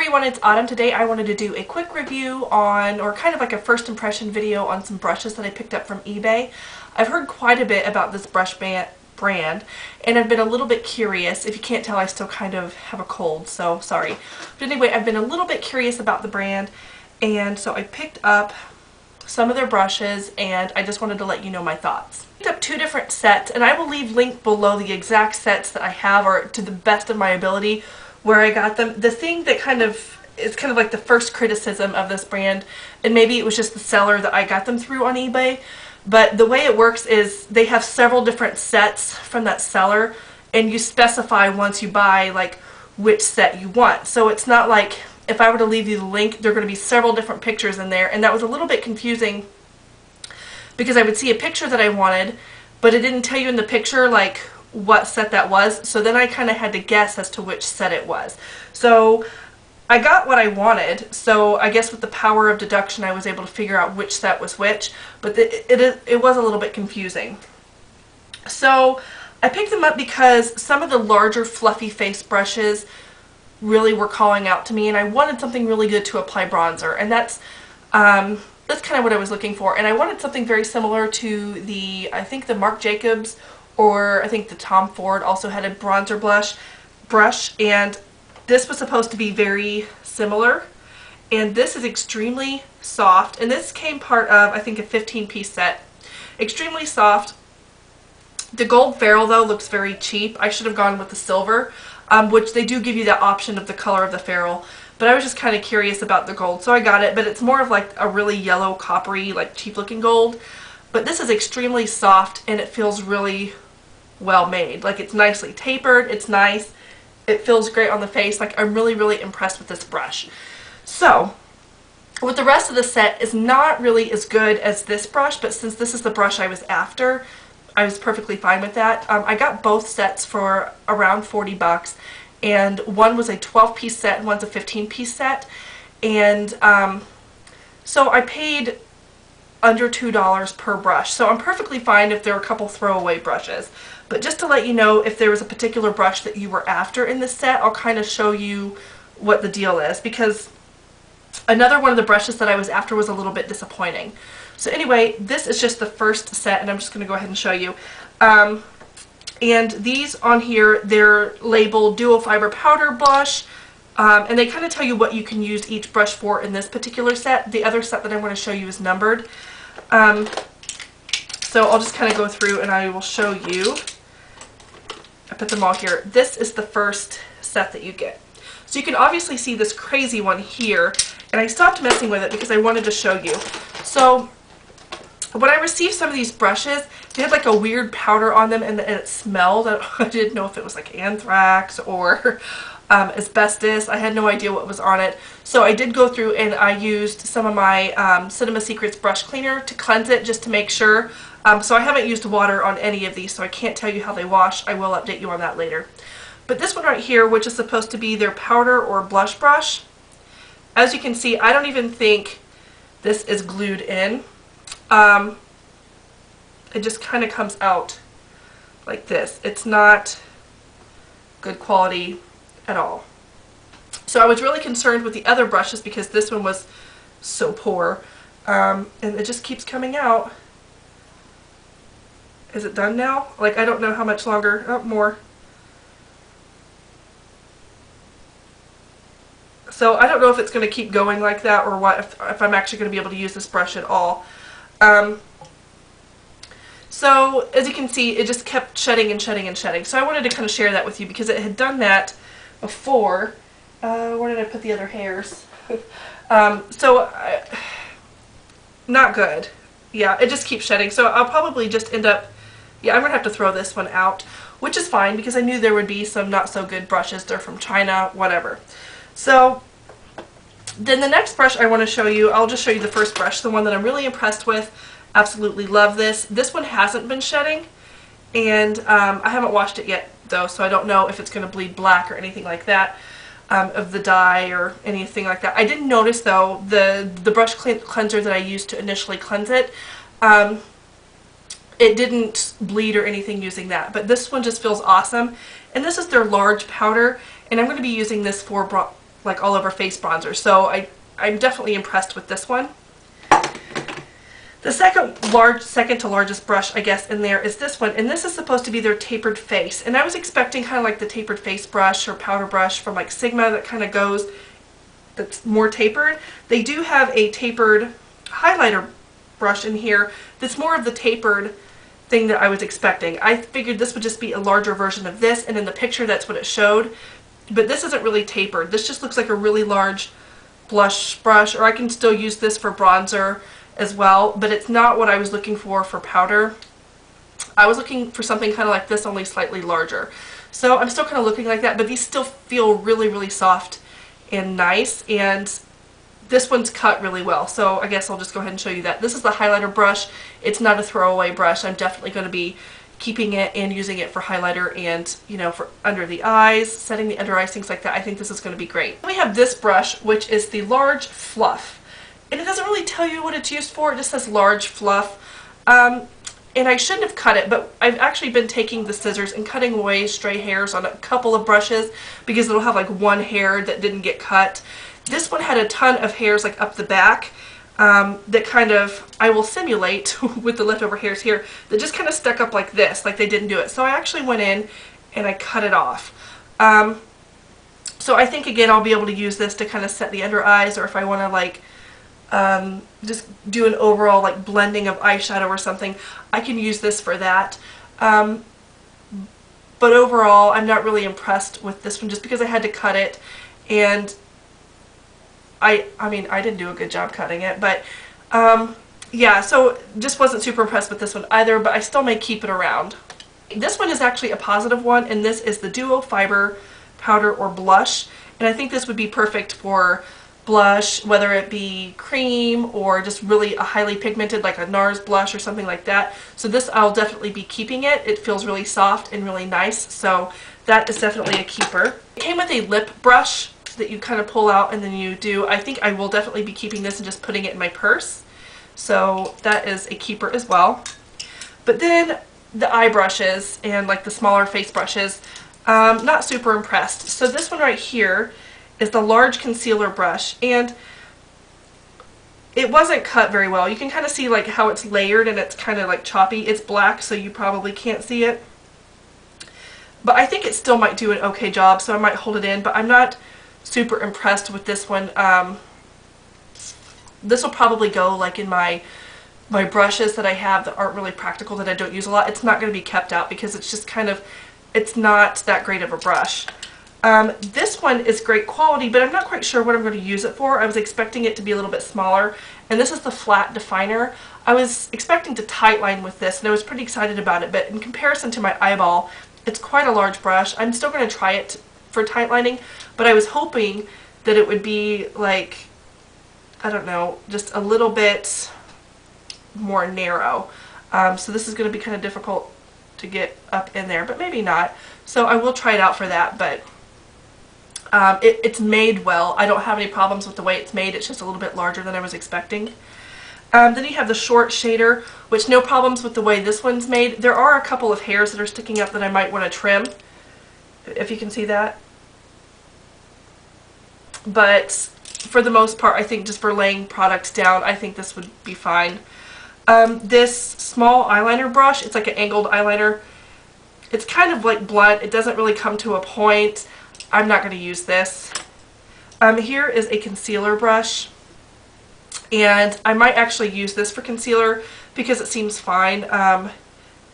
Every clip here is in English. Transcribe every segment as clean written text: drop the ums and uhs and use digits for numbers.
everyone, it's Autumn. Today I wanted to do a quick review on, or kind of like a first impression video on some brushes that I picked up from eBay. I've heard quite a bit about this brush brand, and I've been a little bit curious. If you can't tell, I still kind of have a cold, so sorry. But anyway, I've been a little bit curious about the brand, and so I picked up some of their brushes, and I just wanted to let you know my thoughts. I picked up two different sets, and I will leave linked below the exact sets that I have, or to the best of my ability, where I got them. The thing that is kind of like the first criticism of this brand, and maybe it was just the seller that I got them through on eBay, but the way it works is they have several different sets from that seller, and you specify once you buy like which set you want. So it's not like if I were to leave you the link, there are going to be several different pictures in there, and that was a little bit confusing because I would see a picture that I wanted, but it didn't tell you in the picture like what set that was, so then I kind of had to guess as to which set it was. So I got what I wanted, so I guess with the power of deduction I was able to figure out which set was which, but it was a little bit confusing. So I picked them up because some of the larger fluffy face brushes really were calling out to me, and I wanted something really good to apply bronzer, and that's kind of what I was looking for. And I wanted something very similar to I think the Marc Jacobs, or I think the Tom Ford also had a bronzer brush, and this was supposed to be very similar. And this is extremely soft, and this came part of, I think, a 15-piece set. Extremely soft. The gold ferrule, though, looks very cheap. I should have gone with the silver, which they do give you that option of the color of the ferrule. But I was just kind of curious about the gold, so I got it. But it's more of like a really yellow, coppery, like cheap-looking gold. But this is extremely soft, and it feels really well made. Like, it's nicely tapered, it's nice, it feels great on the face. Like, I'm really, really impressed with this brush. So, with the rest of the set is not really as good as this brush, but since this is the brush I was after, I was perfectly fine with that. I got both sets for around 40 bucks, and one was a 12-piece set and one's a 15-piece set, and so I paid under $2 per brush. So I'm perfectly fine if there are a couple throwaway brushes. But just to let you know, if there was a particular brush that you were after in this set, I'll kind of show you what the deal is, because another one of the brushes that I was after was a little bit disappointing. So anyway, this is just the first set, and I'm just going to go ahead and show you. And these on here, they're labeled Dual Fiber Powder Blush, and they kind of tell you what you can use each brush for in this particular set. The other set that I want to show you is numbered. So I'll just kind of go through and I will show you. I put them all here. This is the first set that you get. So you can obviously see this crazy one here, and I stopped messing with it because I wanted to show you. So when I received some of these brushes, they had like a weird powder on them, and it smelled. I didn't know if it was like anthrax or asbestos. I had no idea what was on it. So I did go through and I used some of my Cinema Secrets brush cleaner to cleanse it, just to make sure. So I haven't used water on any of these, so I can't tell you how they wash. I will update you on that later. But this one right here, which is supposed to be their powder or blush brush, as you can see, I don't even think this is glued in. It just kind of comes out like this. It's not good quality at all. So I was really concerned with the other brushes because this one was so poor, and it just keeps coming out. Is it done now? Like, I don't know how much longer. Oh, more. So I don't know if it's going to keep going like that, or what, if I'm actually going to be able to use this brush at all. So as you can see, it just kept shedding and shedding and shedding. So I wanted to kind of share that with you because it had done that before. Where did I put the other hairs? Not good. Yeah, it just keeps shedding. So I'll probably just end up, yeah, I'm going to have to throw this one out, which is fine because I knew there would be some not so good brushes. They're from China, whatever. So then the next brush I want to show you, I'll just show you the first brush, the one that I'm really impressed with. Absolutely love this. This one hasn't been shedding, and I haven't washed it yet though, so I don't know if it's going to bleed black or anything like that of the dye or anything like that. I did notice though the brush cleanser that I used to initially cleanse it, it didn't bleed or anything using that, but this one just feels awesome. And this is their large powder, and I'm going to be using this for like all over face bronzer. So I'm definitely impressed with this one. The second to largest brush, I guess, in there is this one, and this is supposed to be their tapered face. And I was expecting kind of like the tapered face brush or powder brush from like Sigma that kind of goes, that's more tapered. They do have a tapered highlighter brush in here that's more of the tapered thing that I was expecting. I figured this would just be a larger version of this, and in the picture that's what it showed. But this isn't really tapered. This just looks like a really large blush brush, or I can still use this for bronzer as well, but it's not what I was looking for powder. I was looking for something kind of like this, only slightly larger. So I'm still kind of looking like that, but these still feel really, really soft and nice, and this one's cut really well. So I guess I'll just go ahead and show you that. This is the highlighter brush. It's not a throwaway brush. I'm definitely going to be keeping it and using it for highlighter and, you know, for under the eyes, setting the under eyes, things like that. I think this is going to be great. We have this brush, which is the large fluff. And it doesn't really tell you what it's used for. It just says large fluff. And I shouldn't have cut it, but I've actually been taking the scissors and cutting away stray hairs on a couple of brushes because it'll have like one hair that didn't get cut. This one had a ton of hairs like up the back that kind of, I will simulate with the leftover hairs here, that just kind of stuck up like this, like they didn't do it. So I actually went in and I cut it off. So I think again I'll be able to use this to kind of set the under eyes, or if I want to like just do an overall like blending of eyeshadow or something, I can use this for that. But overall I'm not really impressed with this one just because I had to cut it, and I mean I didn't do a good job cutting it, but yeah, so just wasn't super impressed with this one either, but I still may keep it around. This one is actually a positive one, and this is the Duo Fiber Powder or Blush, and I think this would be perfect for blush, whether it be cream or just really a highly pigmented like a NARS blush or something like that. So this I'll definitely be keeping it. It feels really soft and really nice, so that is definitely a keeper. It came with a lip brush that you kind of pull out and then you do. I think I will definitely be keeping this and just putting it in my purse. So that is a keeper as well. But then the eye brushes and like the smaller face brushes, not super impressed. So this one right here is the large concealer brush, and it wasn't cut very well. You can kind of see like how it's layered and it's kind of like choppy. It's black, so you probably can't see it. But I think it still might do an okay job, so I might hold it in, but I'm not super impressed with this one. This will probably go like in my brushes that I have that aren't really practical, that I don't use a lot. It's not going to be kept out because it's just kind of, it's not that great of a brush. This one is great quality, but I'm not quite sure what I'm going to use it for. I was expecting it to be a little bit smaller, and this is the flat definer. I was expecting to tightline with this, and I was pretty excited about it, but in comparison to my eyeball, it's quite a large brush. I'm still going to try it for tightlining, but I was hoping that it would be like, I don't know, just a little bit more narrow. So this is going to be kind of difficult to get up in there, but maybe not. So I will try it out for that, but it's made well. I don't have any problems with the way it's made. It's just a little bit larger than I was expecting. Then you have the short shader, which no problems with the way this one's made. There are a couple of hairs that are sticking up that I might want to trim, if you can see that. But for the most part, I think just for laying products down, I think this would be fine. This small eyeliner brush, it's like an angled eyeliner. It's kind of like blunt. It doesn't really come to a point. I'm not going to use this. Here is a concealer brush, and I might actually use this for concealer because it seems fine.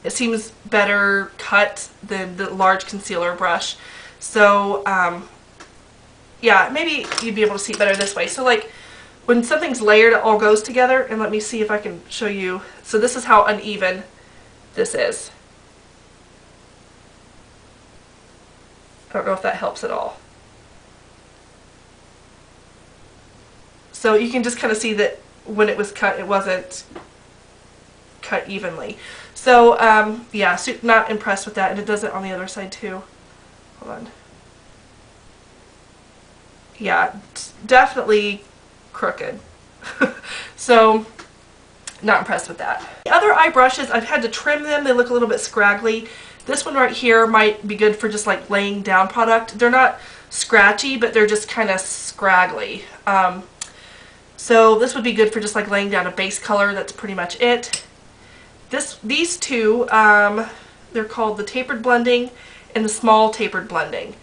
It seems better cut than the large concealer brush. So yeah, maybe you'd be able to see it better this way. So like when something's layered, it all goes together, and let me see if I can show you. So this is how uneven this is. I don't know if that helps at all. So you can just kind of see that when it was cut, it wasn't cut evenly. So yeah, so not impressed with that, and it does it on the other side too. Hold on. Yeah, definitely crooked. So not impressed with that. The other eye brushes, I've had to trim them. They look a little bit scraggly. This one right here might be good for just like laying down product. They're not scratchy, but they're just kind of scraggly. So this would be good for just like laying down a base color. That's pretty much it. These two, they're called the tapered blending and the small tapered blending.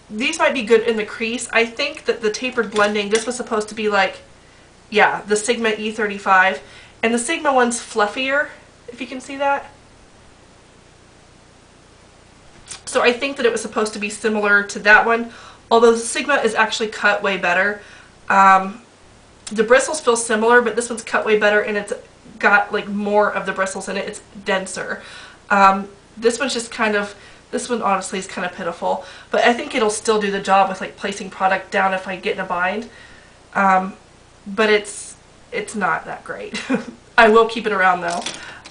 These might be good in the crease. I think that the tapered blending, this was supposed to be like, yeah, the Sigma E35, and the Sigma one's fluffier, if you can see that. So I think that it was supposed to be similar to that one, although the Sigma is actually cut way better. The bristles feel similar, but this one's cut way better, and it's got like more of the bristles in it. It's denser. This one's just kind of, this one honestly is kind of pitiful, but I think it'll still do the job with like placing product down if I get in a bind. But it's not that great. I will keep it around though.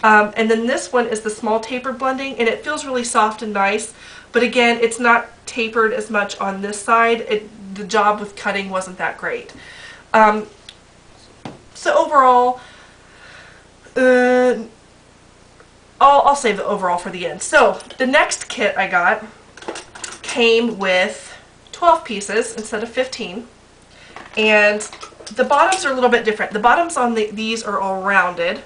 And then this one is the small tapered blending, and it feels really soft and nice, but again, it's not tapered as much on this side. The job with cutting wasn't that great. So overall, I'll save the overall for the end. So the next kit I got came with 12 pieces instead of 15, and the bottoms are a little bit different. The bottoms on these are all rounded,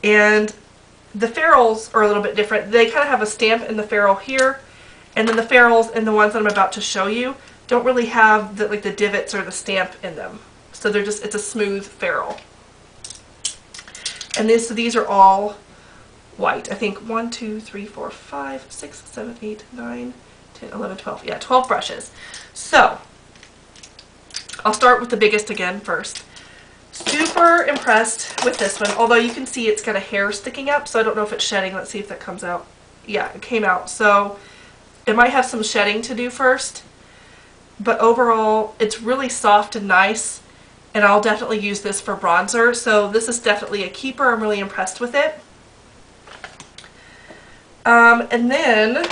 and the ferrules are a little bit different. They kind of have a stamp in the ferrule here, and then the ferrules in the ones that I'm about to show you don't really have the, like the divots or the stamp in them. So they're just, it's a smooth ferrule. And so these are all white. I think 1, 2, 3, 4, 5, 6, 7, 8, 9, 10, 11, 12. Yeah, 12 brushes. So I'll start with the biggest again first. Super impressed with this one, although you can see it's got a hair sticking up, so I don't know if it's shedding. Let's see if that comes out. Yeah, it came out. So it might have some shedding to do first, but overall it's really soft and nice, and I'll definitely use this for bronzer. So this is definitely a keeper. I'm really impressed with it. And then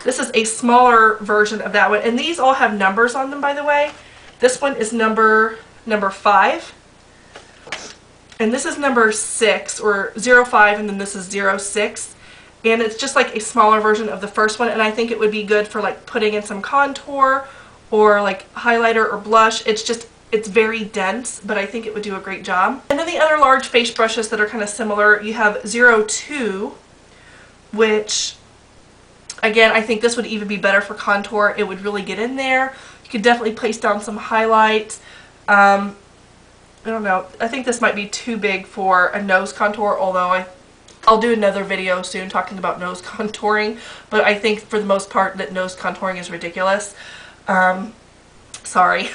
this is a smaller version of that one, and these all have numbers on them, by the way. This one is number 5, and this is number 6, or 05, and then this is 06, and it's just like a smaller version of the first one, and I think it would be good for like putting in some contour or like highlighter or blush. It's very dense, but I think it would do a great job. And then the other large face brushes that are kind of similar, you have 02, which again, I think this would even be better for contour. It would really get in there. You could definitely place down some highlight. I don't know. I think this might be too big for a nose contour, although I'll do another video soon talking about nose contouring, but I think for the most part that nose contouring is ridiculous. Sorry.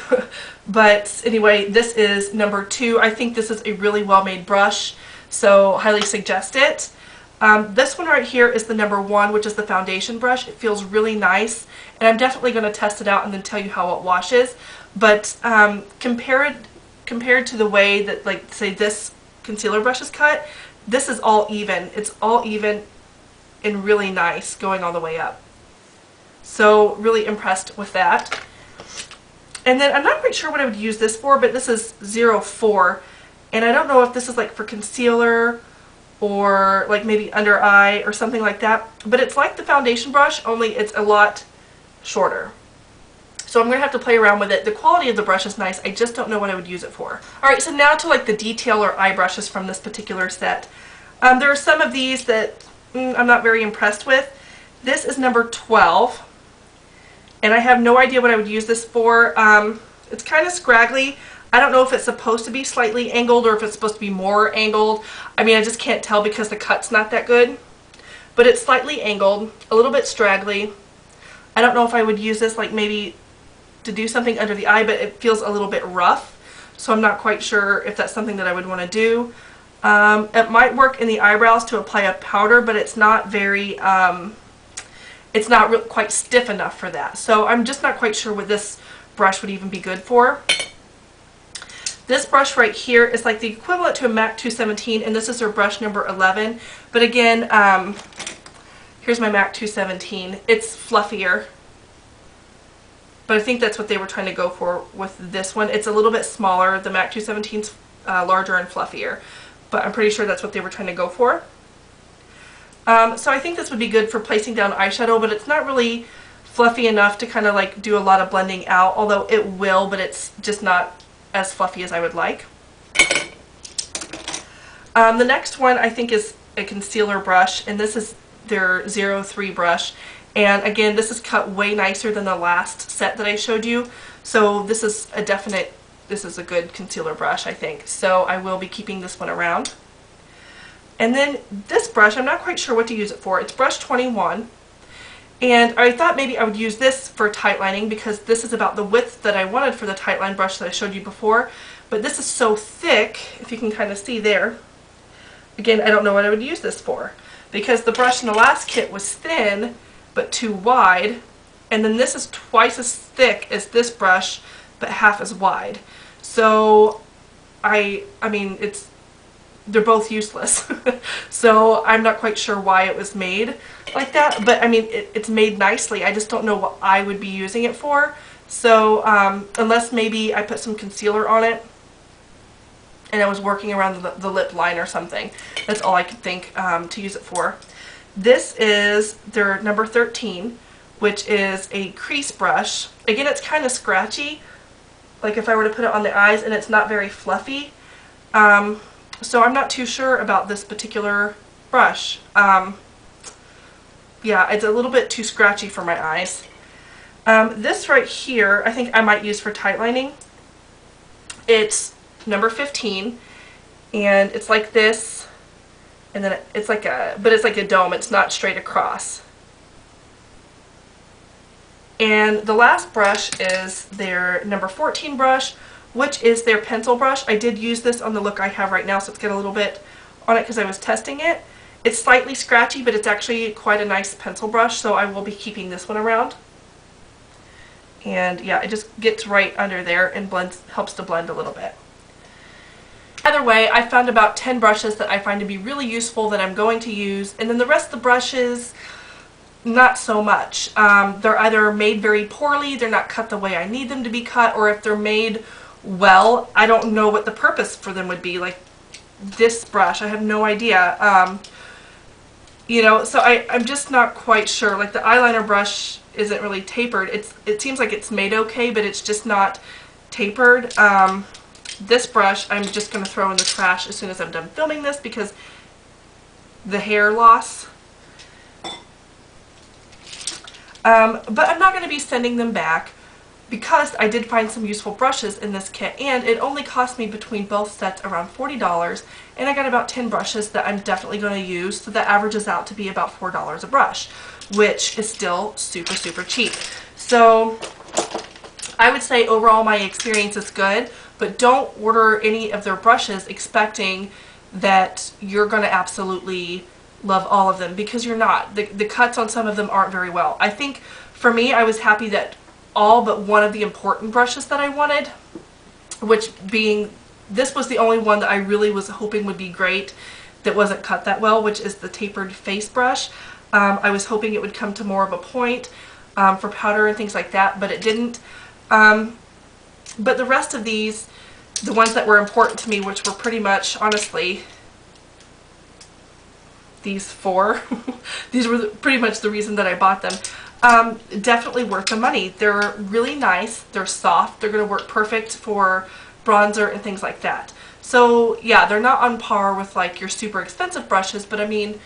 But anyway, this is number 2. I think this is a really well-made brush, so highly suggest it. This one right here is the number 1, which is the foundation brush. It feels really nice, and I'm definitely going to test it out and then tell you how it washes. But compared to the way that, like, say this concealer brush is cut, this is all even. It's all even and really nice going all the way up. So really impressed with that. And then I'm not quite sure what I would use this for, but this is 04, and I don't know if this is like for concealer or like maybe under eye or something like that, but it's like the foundation brush, only it's a lot shorter. So I'm going to have to play around with it. The quality of the brush is nice, I just don't know what I would use it for. Alright, so now to like the detail or eye brushes from this particular set. There are some of these that I'm not very impressed with. This is number 12, and I have no idea what I would use this for. It's kind of scraggly. I don't know if it's supposed to be slightly angled or if it's supposed to be more angled. I mean, I just can't tell because the cut's not that good. But it's slightly angled, a little bit straggly. I don't know if I would use this like maybe to do something under the eye, but it feels a little bit rough. So I'm not quite sure if that's something that I would want to do. It might work in the eyebrows to apply a powder, but it's not very, it's not quite stiff enough for that. So I'm just not quite sure what this brush would even be good for. This brush right here is like the equivalent to a MAC 217, and this is her brush number 11. But again, here's my MAC 217. It's fluffier, but I think that's what they were trying to go for with this one. It's a little bit smaller. The MAC 217's larger and fluffier, but I'm pretty sure that's what they were trying to go for. So I think this would be good for placing down eyeshadow, but it's not really fluffy enough to kind of like do a lot of blending out, although it will, but it's just not as fluffy as I would like. The next one I think is a concealer brush, and this is their 03 brush. And again, this is cut way nicer than the last set that I showed you. So this is a definite, this is a good concealer brush, I think. So I will be keeping this one around. And then this brush, I'm not quite sure what to use it for. It's brush 21. And I thought maybe I would use this for tight lining because this is about the width that I wanted for the tight line brush that I showed you before. But this is so thick, if you can kind of see there. Again, I don't know what I would use this for because the brush in the last kit was thin but too wide. And then this is twice as thick as this brush but half as wide. So I mean, they're both useless. So I'm not quite sure why it was made like that, but I mean it's made nicely. I just don't know what I would be using it for. So unless maybe I put some concealer on it and I was working around the lip line or something. That's all I could think to use it for. This is their number 13, which is a crease brush. Again, it's kind of scratchy, like if I were to put it on the eyes, and it's not very fluffy. So I'm not too sure about this particular brush. Yeah, it's a little bit too scratchy for my eyes. This right here, I think I might use for tight lining. It's number 15, and it's like this, and then it's like but it's like a dome. It's not straight across. And the last brush is their number 14 brush, which is their pencil brush. I did use this on the look I have right now, so it's got a little bit on it because I was testing it. It's slightly scratchy, but it's actually quite a nice pencil brush, so I will be keeping this one around. And yeah, it just gets right under there and helps to blend a little bit. Either way, I found about 10 brushes that I find to be really useful that I'm going to use, and then the rest of the brushes, not so much. They're either made very poorly, they're not cut the way I need them to be cut, or if they're made well, I don't know what the purpose for them would be. Like this brush, I have no idea. You know, so I'm just not quite sure. Like the eyeliner brush isn't really tapered. It seems like it's made okay, but it's just not tapered. This brush I'm just going to throw in the trash as soon as I'm done filming this because the hair loss. But I'm not going to be sending them back because I did find some useful brushes in this kit, and it only cost me between both sets around $40, and I got about 10 brushes that I'm definitely going to use, so that averages out to be about $4 a brush, which is still super, super cheap. So I would say overall my experience is good, but don't order any of their brushes expecting that you're going to absolutely love all of them, because you're not. The cuts on some of them aren't very well. I think for me, I was happy that all but one of the important brushes that I wanted, which being, this was the only one that I really was hoping would be great that wasn't cut that well, which is the tapered face brush. I was hoping it would come to more of a point for powder and things like that, but it didn't. But the rest of these, the ones that were important to me, which were pretty much, honestly, these four, these were pretty much the reason that I bought them. Definitely worth the money. They're really nice, they're soft, they're going to work perfect for bronzer and things like that. So yeah, they're not on par with like your super expensive brushes, but I mean,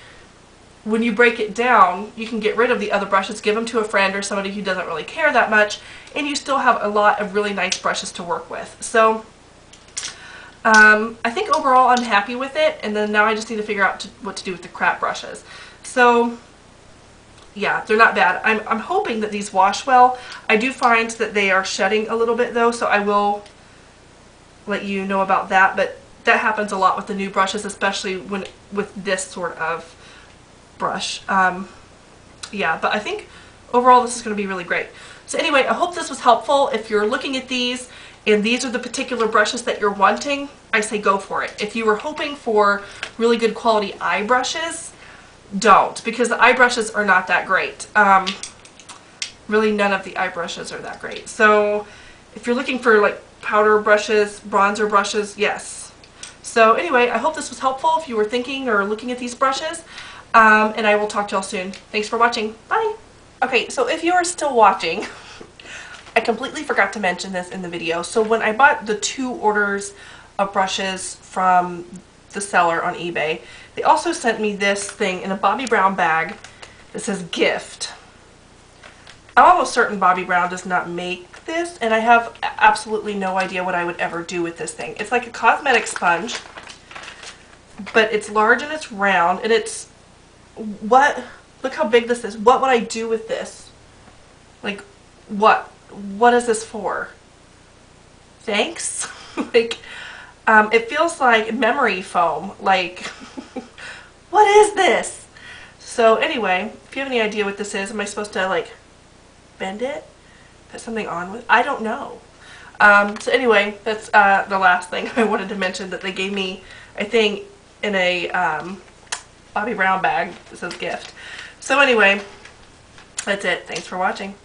when you break it down, you can get rid of the other brushes, give them to a friend or somebody who doesn't really care that much, and you still have a lot of really nice brushes to work with. So I think overall I'm happy with it, and then now I just need to figure out what to do with the crap brushes. So yeah, they're not bad. I'm hoping that these wash well. I do find that they are shedding a little bit though, so I will let you know about that, but that happens a lot with the new brushes, especially with this sort of brush. Yeah, but I think overall this is going to be really great. So anyway, I hope this was helpful. If you're looking at these and these are the particular brushes that you're wanting, I say go for it. If you were hoping for really good quality eye brushes, don't, because the eye brushes are not that great. Really none of the eye brushes are that great. So if you're looking for like powder brushes, bronzer brushes, yes. So anyway, I hope this was helpful if you were thinking or looking at these brushes, and I will talk to y'all soon. Thanks for watching. Bye! Okay, so if you are still watching, I completely forgot to mention this in the video. So when I bought the 2 orders of brushes from the seller on eBay, they also sent me this thing in a Bobbi Brown bag that says gift. I'm almost certain Bobbi Brown does not make this, and I have absolutely no idea what I would ever do with this thing. It's like a cosmetic sponge, but it's large and it's round, and it's, what, look how big this is. What would I do with this? Like, what is this for? Thanks? Like, it feels like memory foam. Like, what is this? So anyway, if you have any idea what this is, am I supposed to like bend it? Put something on with? I don't know. So anyway, that's the last thing I wanted to mention that they gave me, I think, in a Bobbi Brown bag that says gift. So anyway, that's it. Thanks for watching.